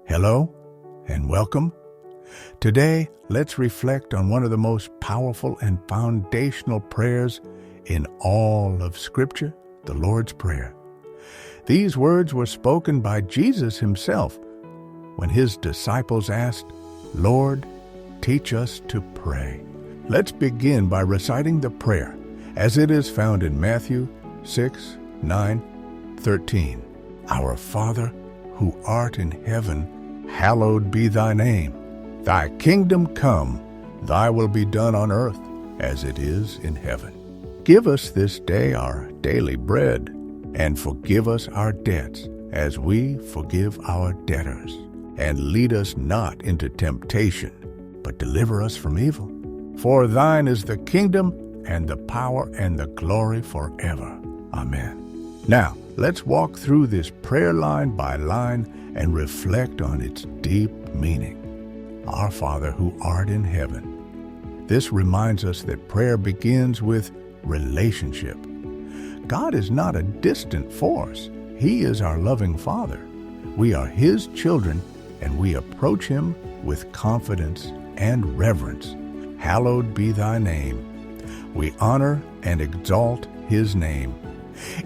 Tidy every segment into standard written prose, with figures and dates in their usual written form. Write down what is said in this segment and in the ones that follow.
Hello and welcome. Today, let's reflect on one of the most powerful and foundational prayers in all of Scripture, the Lord's Prayer. These words were spoken by Jesus himself when his disciples asked, "Lord, teach us to pray." Let's begin by reciting the prayer as it is found in Matthew 6, 9, 13. Our Father, who art in heaven, hallowed be thy name. Thy kingdom come, thy will be done on earth as it is in heaven. Give us this day our daily bread, and forgive us our debts as we forgive our debtors. And lead us not into temptation, but deliver us from evil. For thine is the kingdom and the power and the glory forever. Amen. Now, let's walk through this prayer line by line and reflect on its deep meaning. Our Father who art in heaven. This reminds us that prayer begins with relationship. God is not a distant force. He is our loving Father. We are His children, and we approach Him with confidence and reverence. Hallowed be thy name. We honor and exalt His name.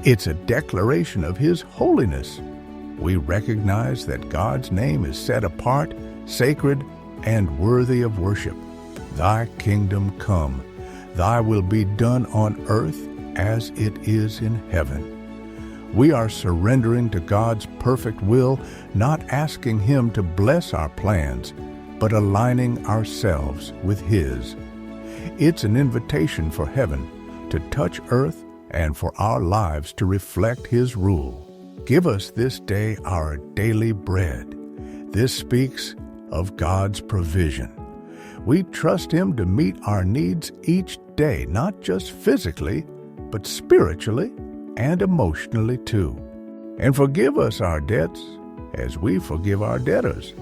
It's a declaration of His holiness. We recognize that God's name is set apart, sacred, and worthy of worship. Thy kingdom come. Thy will be done on earth as it is in heaven. We are surrendering to God's perfect will, not asking Him to bless our plans, but aligning ourselves with His. It's an invitation for heaven to touch earth and for our lives to reflect His rule. Give us this day our daily bread. This speaks of God's provision. We trust Him to meet our needs each day, not just physically, but spiritually and emotionally too. And forgive us our debts as we forgive our debtors.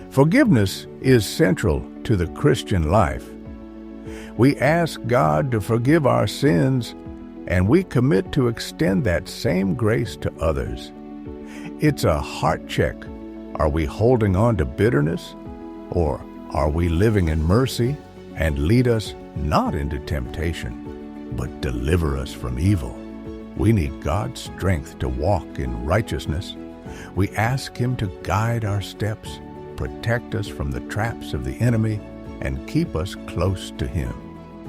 Forgiveness is central to the Christian life. We ask God to forgive our sins, and we commit to extend that same grace to others. It's a heart check. Are we holding on to bitterness, or are we living in mercy? And lead us not into temptation, but deliver us from evil. We need God's strength to walk in righteousness. We ask Him to guide our steps, protect us from the traps of the enemy, and keep us close to Him.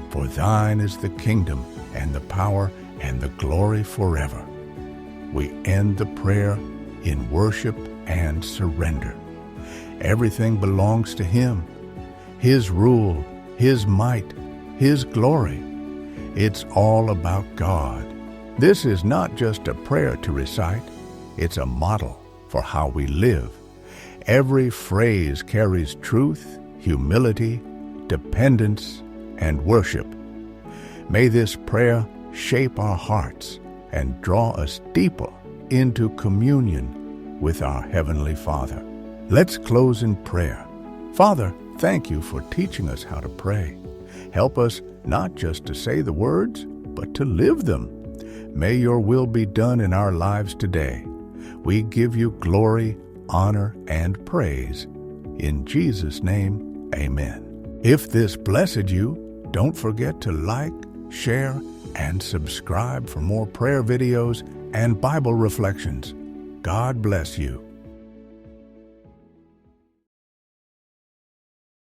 For thine is the kingdom and the power and the glory forever. We end the prayer in worship and surrender. Everything belongs to Him. His rule, His might, His glory. It's all about God. This is not just a prayer to recite. It's a model for how we live. Every phrase carries truth, humility, dependence, and worship. May this prayer shape our hearts and draw us deeper into communion with our Heavenly Father. Let's close in prayer. Father, thank you for teaching us how to pray. Help us not just to say the words, but to live them. May your will be done in our lives today. We give you glory, honor, and praise. In Jesus' name, amen. If this blessed you, don't forget to like, share, and subscribe for more prayer videos and Bible reflections. God bless you.